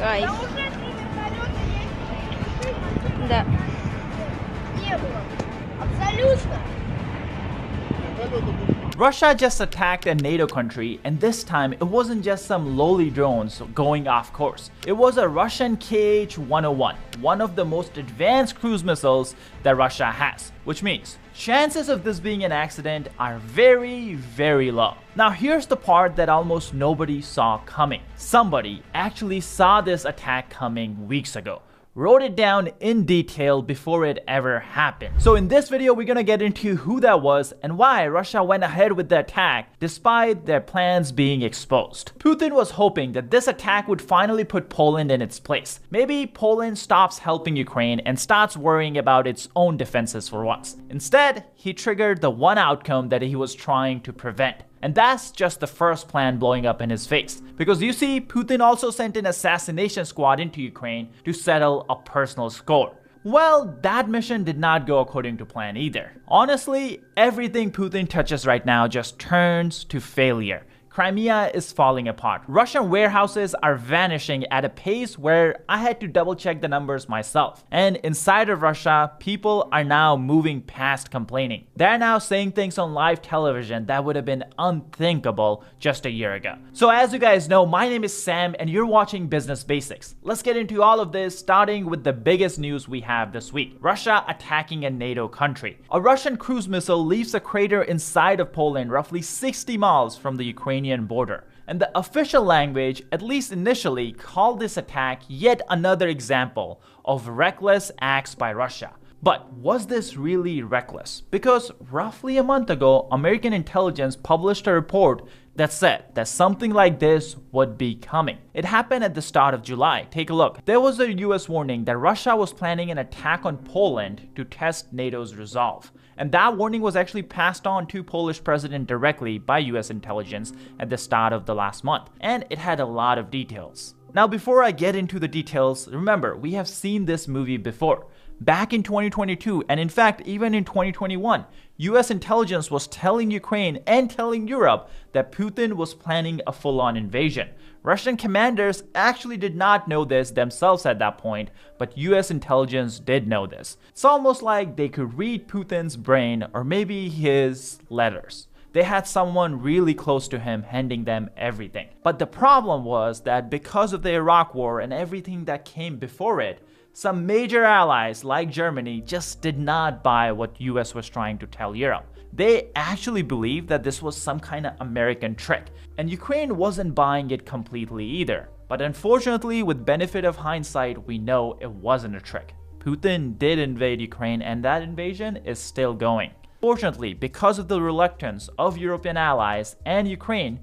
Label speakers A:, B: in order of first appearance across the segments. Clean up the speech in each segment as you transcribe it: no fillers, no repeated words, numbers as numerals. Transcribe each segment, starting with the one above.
A: Кайф.
B: Там уже 3 вертолета есть.
A: Да.
B: Не было. Абсолютно.
C: Russia just attacked a NATO country, and this time it wasn't just some lowly drones going off course. It was a Russian KH-101, one of the most advanced cruise missiles that Russia has, which means chances of this being an accident are very, very low. Now here's the part that almost nobody saw coming. Somebody actually saw this attack coming weeks ago. Wrote it down in detail before it ever happened. So in this video, we're gonna get into who that was and why Russia went ahead with the attack despite their plans being exposed. Putin was hoping that this attack would finally put Poland in its place. Maybe Poland stops helping Ukraine and starts worrying about its own defenses for once. Instead, he triggered the one outcome that he was trying to prevent. And that's just the first plan blowing up in his face. Because you see, Putin also sent an assassination squad into Ukraine to settle a personal score. Well, that mission did not go according to plan either. Honestly, everything Putin touches right now just turns to failure. Crimea is falling apart. Russian warehouses are vanishing at a pace where I had to double check the numbers myself. And inside of Russia, people are now moving past complaining. They're now saying things on live television that would have been unthinkable just a year ago. So as you guys know, my name is Sam and you're watching Business Basics. Let's get into all of this, starting with the biggest news we have this week. Russia attacking a NATO country. A Russian cruise missile leaves a crater inside of Poland roughly 60 miles from the Ukrainian border. And the official language, at least initially, called this attack yet another example of reckless acts by Russia. But was this really reckless? Because roughly a month ago, American intelligence published a report that said that something like this would be coming. It happened at the start of July. Take a look. There was a US warning that Russia was planning an attack on Poland to test NATO's resolve. And that warning was actually passed on to Polish president directly by US intelligence at the start of the last month. And it had a lot of details. Now, before I get into the details, remember, we have seen this movie before. Back in 2022, and in fact, even in 2021, US intelligence was telling Ukraine and telling Europe that Putin was planning a full-on invasion. Russian commanders actually did not know this themselves at that point, but US intelligence did know this. It's almost like they could read Putin's brain or maybe his letters. They had someone really close to him handing them everything. But the problem was that because of the Iraq War and everything that came before it, some major allies like Germany just did not buy what US was trying to tell Europe. They actually believed that this was some kind of American trick, and Ukraine wasn't buying it completely either. But unfortunately, with benefit of hindsight, we know it wasn't a trick. Putin did invade Ukraine, and that invasion is still going. Fortunately, because of the reluctance of European allies and Ukraine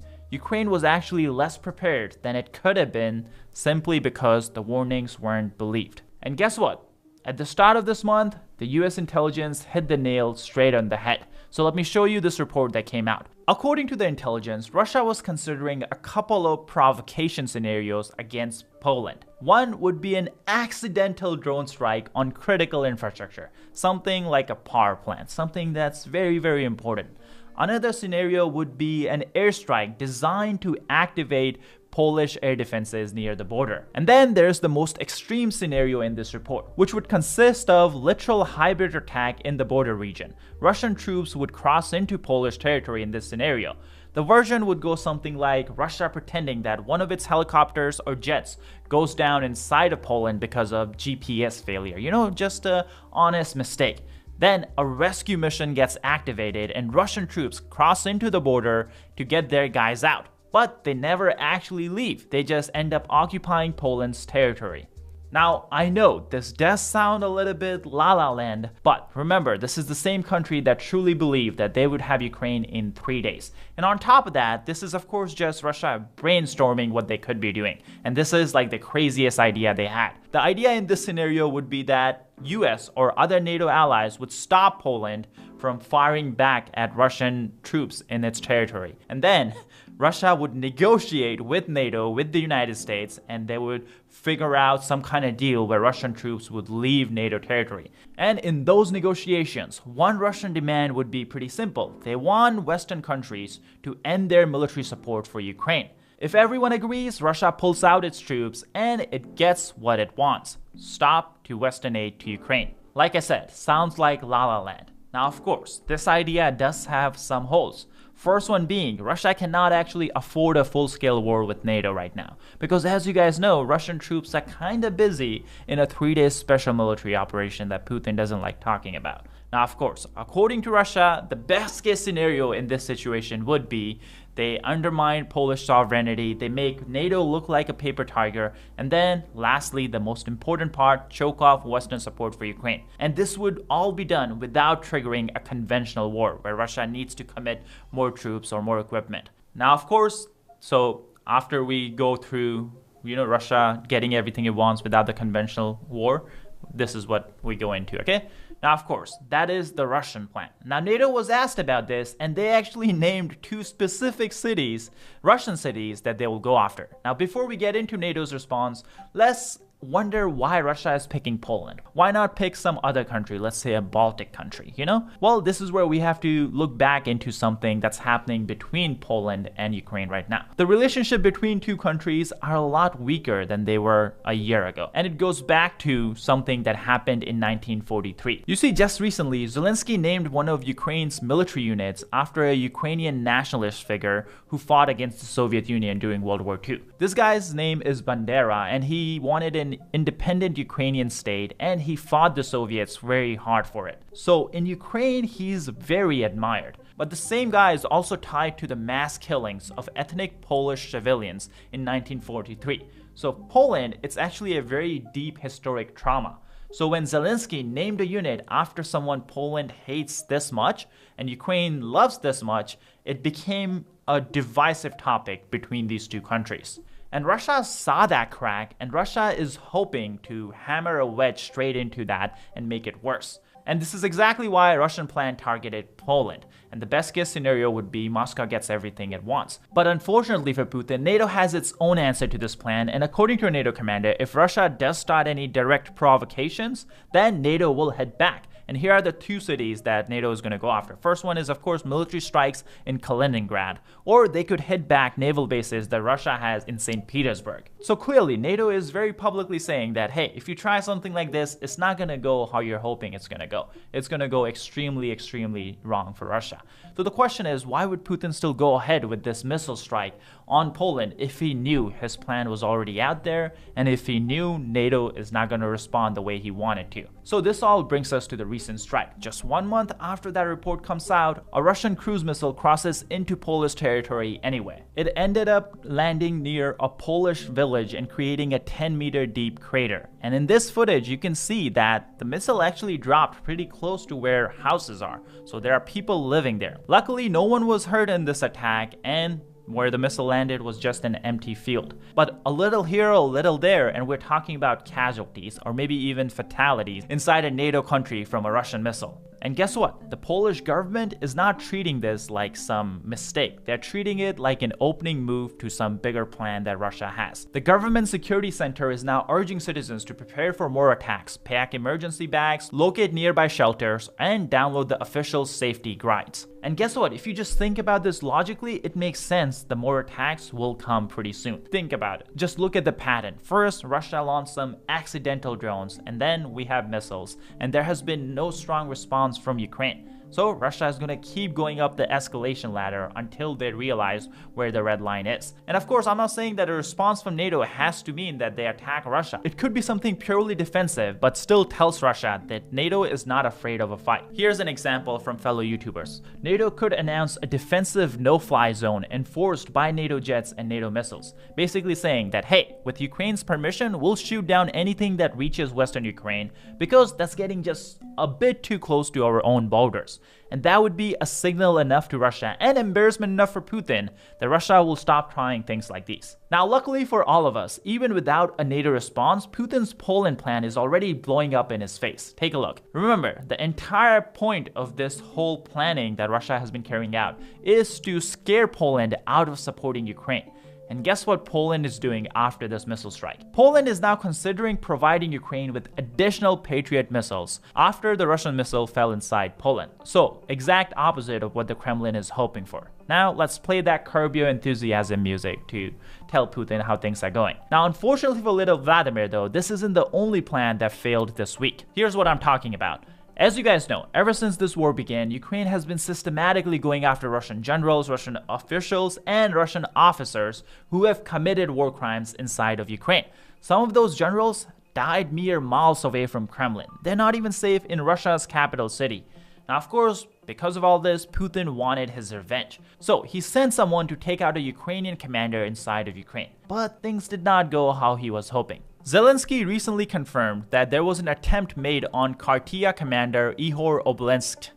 C: was actually less prepared than it could have been simply because the warnings weren't believed. And guess what? At the start of this month, the US intelligence hit the nail straight on the head. So let me show you this report that came out. According to the intelligence, Russia was considering a couple of provocation scenarios against Poland. One would be an accidental drone strike on critical infrastructure, something like a power plant, something that's very, very important. Another scenario would be an airstrike designed to activate Polish air defenses near the border. And then there's the most extreme scenario in this report, which would consist of literal hybrid attack in the border region. Russian troops would cross into Polish territory in this scenario. The version would go something like Russia pretending that one of its helicopters or jets goes down inside of Poland because of GPS failure. You know, just an honest mistake. Then a rescue mission gets activated and Russian troops cross into the border to get their guys out. But they never actually leave. They just end up occupying Poland's territory. Now, I know this does sound a little bit la la land, but remember, this is the same country that truly believed that they would have Ukraine in 3 days. And on top of that, this is of course just Russia brainstorming what they could be doing. And this is like the craziest idea they had. The idea in this scenario would be that US or other NATO allies would stop Poland from firing back at Russian troops in its territory. And then Russia would negotiate with NATO, with the United States, and they would figure out some kind of deal where Russian troops would leave NATO territory. And in those negotiations, one Russian demand would be pretty simple. They want Western countries to end their military support for Ukraine. If everyone agrees, Russia pulls out its troops and it gets what it wants: stop to Western aid to Ukraine. Like I said, sounds like La La Land. Now, of course, this idea does have some holes. First one being, Russia cannot actually afford a full-scale war with NATO right now. Because as you guys know, Russian troops are kinda busy in a 3-day special military operation that Putin doesn't like talking about. Now, of course, according to Russia, the best case scenario in this situation would be they undermine Polish sovereignty, they make NATO look like a paper tiger, and then, lastly, the most important part, choke off Western support for Ukraine. And this would all be done without triggering a conventional war, where Russia needs to commit more troops or more equipment. Now, of course, so after we go through, Russia getting everything it wants without the conventional war, this is what we go into, okay? Now, of course, that is the Russian plan. Now, NATO was asked about this, and they actually named 2 specific cities, Russian cities, that they will go after. Now, before we get into NATO's response, let's wonder why Russia is picking Poland. Why not pick some other country, let's say a Baltic country, Well, this is where we have to look back into something that's happening between Poland and Ukraine right now. The relationship between 2 countries are a lot weaker than they were a year ago, and it goes back to something that happened in 1943. You see, just recently, Zelensky named one of Ukraine's military units after a Ukrainian nationalist figure who fought against the Soviet Union during World War II. This guy's name is Bandera, and he wanted an independent Ukrainian state, and he fought the Soviets very hard for it. So in Ukraine, he's very admired. But the same guy is also tied to the mass killings of ethnic Polish civilians in 1943. So Poland, it's actually a very deep historic trauma. So when Zelensky named a unit after someone Poland hates this much and Ukraine loves this much, it became a divisive topic between these 2 countries. And Russia saw that crack, and Russia is hoping to hammer a wedge straight into that and make it worse. And this is exactly why a Russian plan targeted Poland. And the best case scenario would be Moscow gets everything it wants. But unfortunately for Putin, NATO has its own answer to this plan. And according to a NATO commander, if Russia does start any direct provocations, then NATO will head back. And here are the 2 cities that NATO is going to go after. First one is, of course, military strikes in Kaliningrad. Or they could hit back naval bases that Russia has in St. Petersburg. So clearly, NATO is very publicly saying that, hey, if you try something like this, it's not going to go how you're hoping it's going to go. It's going to go extremely, extremely wrong for Russia. So the question is, why would Putin still go ahead with this missile strike on Poland if he knew his plan was already out there and if he knew NATO is not going to respond the way he wanted to? So this all brings us to the recent strike. Just 1 month after that report comes out, a Russian cruise missile crosses into Polish territory anyway. It ended up landing near a Polish village and creating a 10-meter deep crater. And in this footage, you can see that the missile actually dropped pretty close to where houses are. So there are people living there. Luckily, no one was hurt in this attack, and where the missile landed was just an empty field. But a little here, a little there, and we're talking about casualties or maybe even fatalities inside a NATO country from a Russian missile. And guess what? The Polish government is not treating this like some mistake. They're treating it like an opening move to some bigger plan that Russia has. The Government Security Center is now urging citizens to prepare for more attacks, pack emergency bags, locate nearby shelters, and download the official safety guides. And guess what? If you just think about this logically, it makes sense the more attacks will come pretty soon. Think about it. Just look at the pattern. First, Russia launched some accidental drones, and then we have missiles. And there has been no strong response from Ukraine. So Russia is going to keep going up the escalation ladder until they realize where the red line is. And of course, I'm not saying that a response from NATO has to mean that they attack Russia. It could be something purely defensive, but still tells Russia that NATO is not afraid of a fight. Here's an example from fellow YouTubers. NATO could announce a defensive no-fly zone enforced by NATO jets and NATO missiles, basically saying that, hey, with Ukraine's permission, we'll shoot down anything that reaches Western Ukraine because that's getting just a bit too close to our own borders. And that would be a signal enough to Russia and embarrassment enough for Putin that Russia will stop trying things like these. Now, luckily for all of us, even without a NATO response, Putin's Poland plan is already blowing up in his face. Take a look. Remember, the entire point of this whole planning that Russia has been carrying out is to scare Poland out of supporting Ukraine. And guess what Poland is doing after this missile strike? Poland is now considering providing Ukraine with additional Patriot missiles after the Russian missile fell inside Poland. So, exact opposite of what the Kremlin is hoping for. Now, let's play that Curb Your Enthusiasm music to tell Putin how things are going. Now, unfortunately for little Vladimir though, this isn't the only plan that failed this week. Here's what I'm talking about. As you guys know, ever since this war began, Ukraine has been systematically going after Russian generals, Russian officials, and Russian officers who have committed war crimes inside of Ukraine. Some of those generals died mere miles away from Kremlin. They're not even safe in Russia's capital city. Now, of course, because of all this, Putin wanted his revenge. So he sent someone to take out a Ukrainian commander inside of Ukraine. But things did not go how he was hoping. Zelensky recently confirmed that there was an attempt made on Kharkiv commander Ihor Oblensky.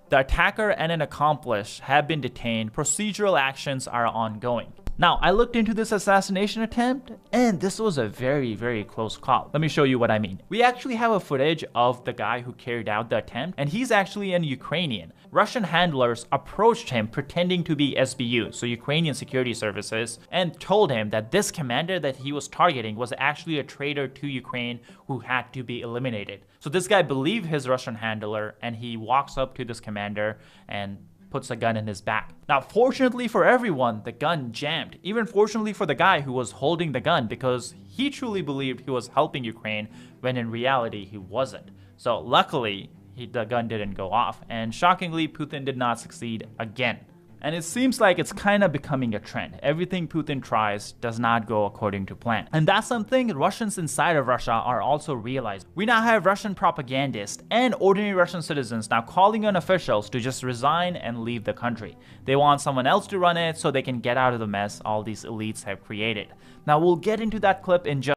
C: The attacker and an accomplice have been detained. Procedural actions are ongoing. Now, I looked into this assassination attempt, and this was a very close call. Let me show you what I mean. We actually have a footage of the guy who carried out the attempt, and he's actually an Ukrainian. Russian handlers approached him pretending to be SBU, so Ukrainian security services, and told him that this commander that he was targeting was actually a traitor to Ukraine who had to be eliminated. So this guy believed his Russian handler, and he walks up to this commander and puts a gun in his back. Now, fortunately for everyone, the gun jammed. Even fortunately for the guy who was holding the gun, because he truly believed he was helping Ukraine when in reality he wasn't. So luckily, the gun didn't go off, and shockingly, Putin did not succeed again. And it seems like it's kind of becoming a trend. Everything Putin tries does not go according to plan. And that's something Russians inside of Russia are also realizing. We now have Russian propagandists and ordinary Russian citizens now calling on officials to just resign and leave the country. They want someone else to run it so they can get out of the mess all these elites have created. Now we'll get into that clip in just